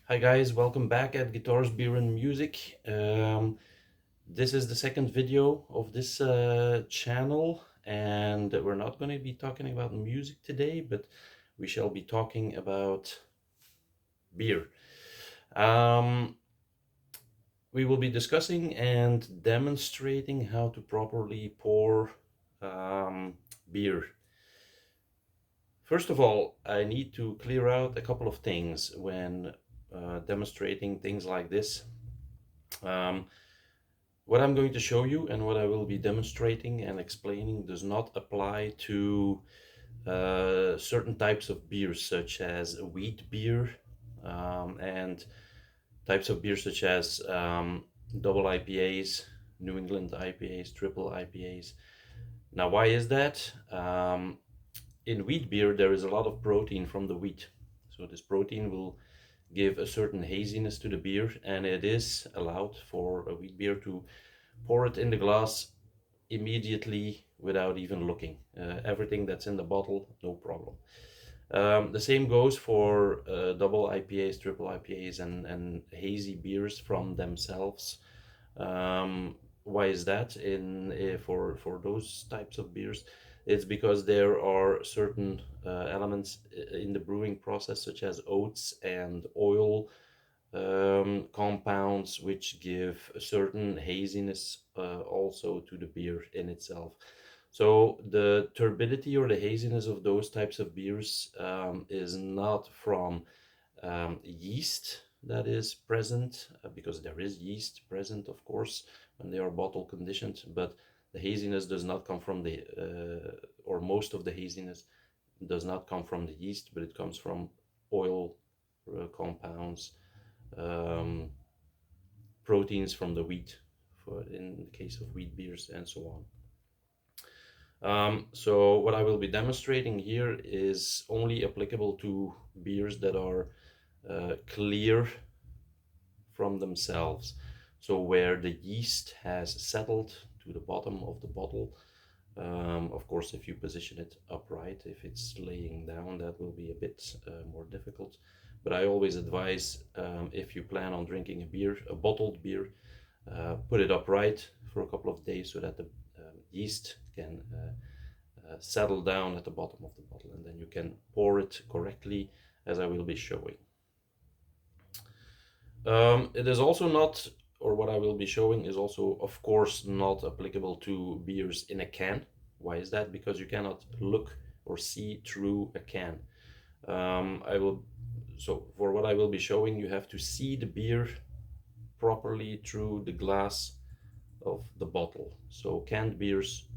Hi guys, welcome back at Guitars, Beer and Music. This is the second video of this channel, and we're not going to be talking about music today, but we shall be talking about beer. We will be discussing and demonstrating how to properly pour beer. First of all, I need to clear out a couple of things when demonstrating things like this. What I'm going to show you and what I will be demonstrating and explaining does not apply to certain types of beers, such as wheat beer and types of beer such as double IPAs, New England IPAs, triple IPAs. Now, why is that? In wheat beer, there is a lot of protein from the wheat. So this protein will give a certain haziness to the beer, and it is allowed for a wheat beer to pour it in the glass immediately without even looking. Everything that's in the bottle, no problem. The same goes for double IPAs, triple IPAs, and hazy beers from themselves. Why is that? For those types of beers, it's because there are certain elements in the brewing process, such as oats and oil compounds, which give a certain haziness also to the beer in itself. So the turbidity or the haziness of those types of beers is not from yeast that is present, because there is yeast present, of course, when they are bottle conditioned, but the haziness does not come from or most of the haziness does not come from the yeast, but it comes from oil compounds, proteins from the wheat, in the case of wheat beers and so on. So what I will be demonstrating here is only applicable to beers that are clear from themselves. So where the yeast has settled to the bottom of the bottle. Of course, if you position it upright, if it's laying down, that will be a bit more difficult. But I always advise, if you plan on drinking a beer, a bottled beer, put it upright for a couple of days so that the yeast can settle down at the bottom of the bottle, and then you can pour it correctly, as I will be showing. It is also not, or what I will be showing is also, of course, not applicable to beers in a can. Why is that? Because you cannot look or see through a can. So for what I will be showing, you have to see the beer properly through the glass of the bottle. So canned beers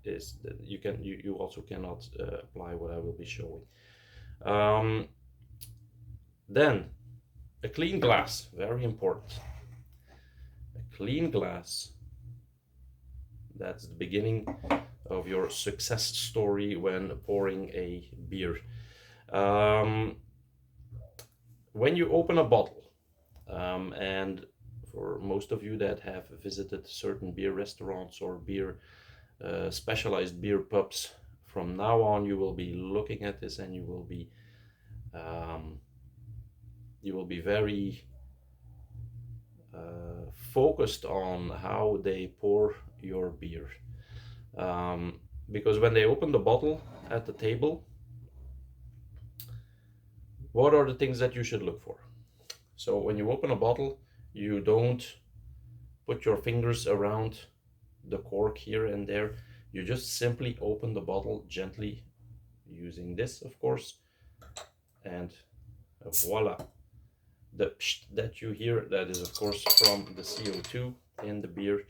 is that you also cannot apply what I will be showing. Then a clean glass, very important. A clean glass. That's the beginning of your success story when pouring a beer. When you open a bottle, and for most of you that have visited certain beer restaurants or specialized beer pubs, from now on you will be looking at this, and you will be very focused on how they pour your beer, because when they open the bottle at the table, what are the things that you should look for? So when you open a bottle, you don't put your fingers around the cork here and there. You just simply open the bottle gently using this, of course, and voila. The psh that you hear, that is of course from the CO2 in the beer,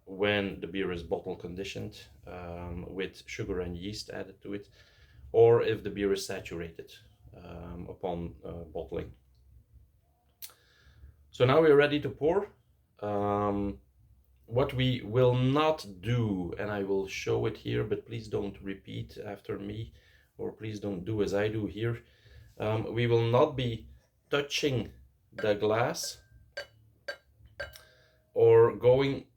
when the beer is bottle conditioned, with sugar and yeast added to it, or if the beer is saturated upon bottling. So now we're ready to pour. What we will not do, and I will show it here, but please don't repeat after me, or please don't do as I do here. We will not be touching the glass or going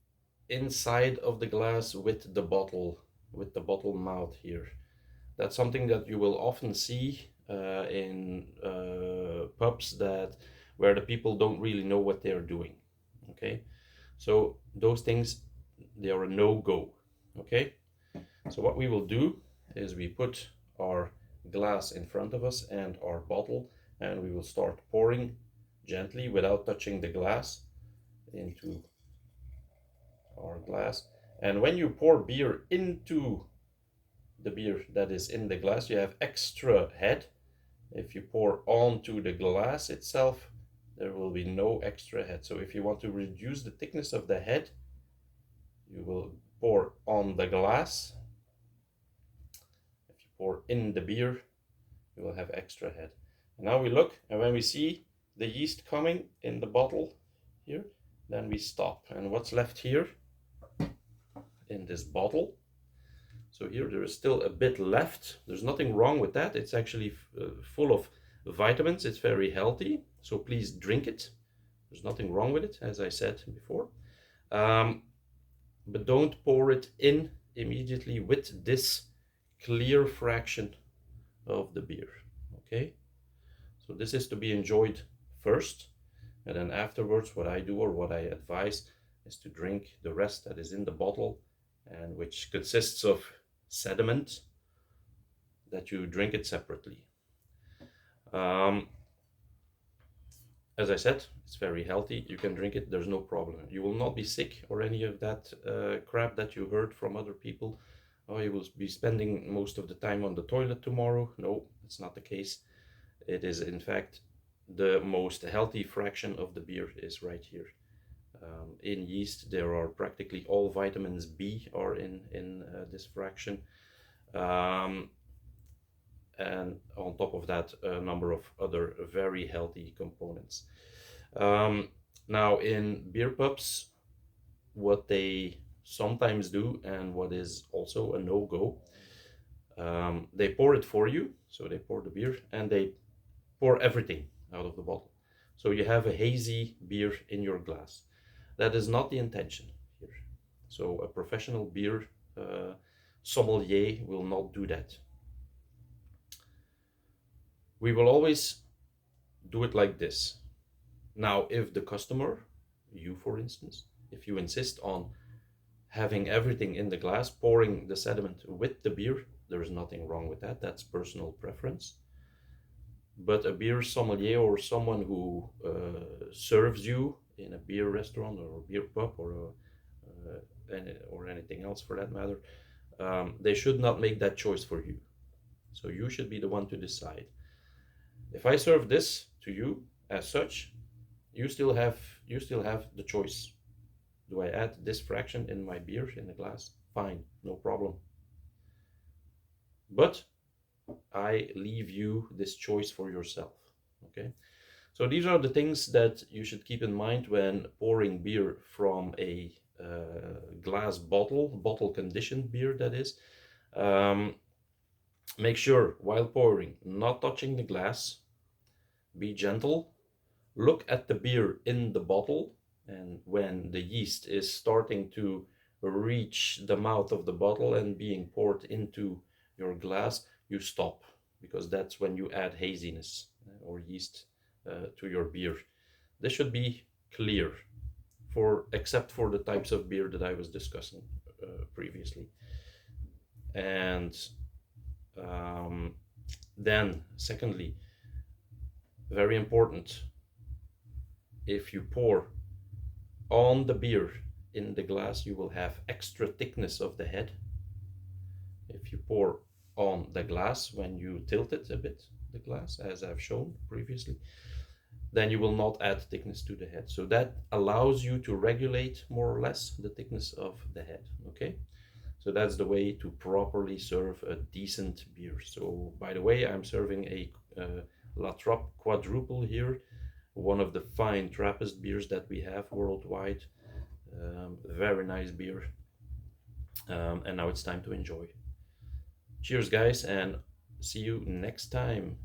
inside of the glass with the bottle mouth here. That's something that you will often see in pubs where the people don't really know what they're doing. Okay, so those things, they are a no-go. Okay, so what we will do is we put our glass in front of us and our bottle, and we will start pouring gently without touching the glass into our glass. And when you pour beer into the beer that is in the glass, you have extra head. If you pour onto the glass itself, there will be no extra head. So if you want to reduce the thickness of the head, you will pour on the glass. If you pour in the beer, you will have extra head. And now we look, and when we see the yeast coming in the bottle here, then we stop. And what's left here in this bottle? So here there is still a bit left. There's nothing wrong with that. It's actually full of vitamins. It's very healthy. So please drink it. There's nothing wrong with it, as I said before. But don't pour it in immediately with this clear fraction of the beer. Okay? So this is to be enjoyed first. And then afterwards, what I do, or what I advise, is to drink the rest that is in the bottle, and which consists of sediment, that you drink it separately. As I said, it's very healthy. You can drink it, there's no problem. You will not be sick or any of that crap that you heard from other people. Oh, you will be spending most of the time on the toilet tomorrow. No, it's not the case. It is, in fact, the most healthy fraction of the beer is right here. In yeast, there are practically all vitamins B are in this fraction. And on top of that, a number of other very healthy components. Now, in beer pubs, what they sometimes do, and what is also a no-go, they pour it for you. So they pour the beer and they pour everything out of the bottle. So you have a hazy beer in your glass. That is not the intention here. So a professional beer sommelier will not do that. We will always do it like this. Now, if the customer, you for instance, if you insist on having everything in the glass, pouring the sediment with the beer, there is nothing wrong with that. That's personal preference. But a beer sommelier, or someone who serves you in a beer restaurant or a beer pub, or anything else for that matter, they should not make that choice for you. So you should be the one to decide. If I serve this to you as such, you still have the choice. Do I add this fraction in my beer in the glass? Fine, no problem. But I leave you this choice for yourself. Okay, so these are the things that you should keep in mind when pouring beer from a glass bottle conditioned beer, that is. Make sure while pouring, not touching the glass. Be gentle. Look at the beer in the bottle, and when the yeast is starting to reach the mouth of the bottle and being poured into your glass, you stop, because that's when you add haziness or yeast to your beer. This should be clear, except for the types of beer that I was discussing previously. And then, secondly, very important, if you pour on the beer in the glass, you will have extra thickness of the head. If you pour on the glass, when you tilt it a bit, the glass, as I've shown previously, then you will not add thickness to the head. So that allows you to regulate more or less the thickness of the head. Okay, so that's the way to properly serve a decent beer. So by the way, I'm serving a La Trappe Quadruple here, one of the fine Trappist beers that we have worldwide. Very nice beer. And now it's time to enjoy. Cheers, guys, and see you next time.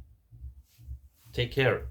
Take care.